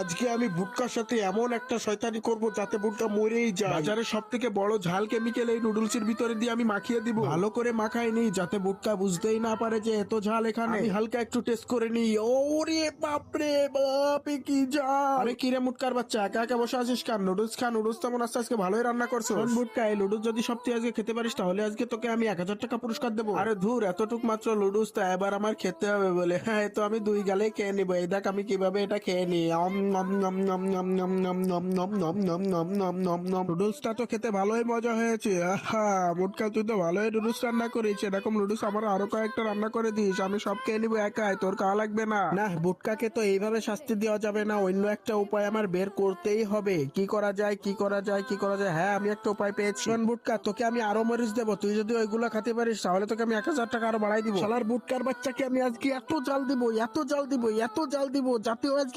আজকে আমি বুটকার সাথে এমন একটা শয়তানি করব যাতে বুটকা মরেই যায়। বাজারে সব থেকে বড় ঝাল কেমিক্যাল এই নুডলস এর ভিতরে দিয়ে আমি মাখিয়ে দিব, ভালো করে মাখাই নি যাতে বুটকা বুঝতেই না পারে যে এত ঝাল এখানে। আমি হালকা একটু টেস্ট করে নি। ওরে বাপরে বাপ, এ কি ঝাল! আরে কি রে মুটকার বাচ্চা, একা একা বসে আছিস কেন? নুডলস খা, নুডলস তেমন আসছে আজকে ভালোই রান্না করছো। শোন বুটকা, এই নুডলস যদি সব তুই আজকে খেতে পারিস তাহলে আজকে তোকে আমি 1,000 টাকা পুরস্কার দেবো। আরে ধুর, এতটুক মাত্র নুডলস তো এবার আমার খেতে হবে বলে, হ্যাঁ তো আমি 2 গালে খেয়ে নিবো। এই দেখ আমি কিভাবে এটা খেয়ে নি। নুডলসটা তো খেতে ভালোই মজা হয়েছে। আহা মুটকা, তুই তো ভালোই নুডলস রান্না করিস। এরকম নুডলস আমার আরো কয়েকটা রান্না করে দিস, আমি সব খেয়ে নিবো একাই, তোর খাওয়া লাগবে না। না, বুটকাকে তো এইভাবে শাস্তি দেওয়া যাবে না, অন্য একটা উপায় আমার বের করতেই হবে। কি করা যায়, কি করা যায়, কি করা যায়? হ্যাঁ, আমি একটা উপায় পেয়েছি। শোন বুটকা, তোকে আমি আরো মরিচ দেবো, তুই যদি ওইগুলো খেতে পারিস তাহলে তোকে আমি 1,000 টাকা আরো বাড়াই দিব। শালার বুটকার বাচ্চাকে আমি আজকে এত জাল দিব, এত জাল দিব, এত জাল দিব যাতে ও আজকে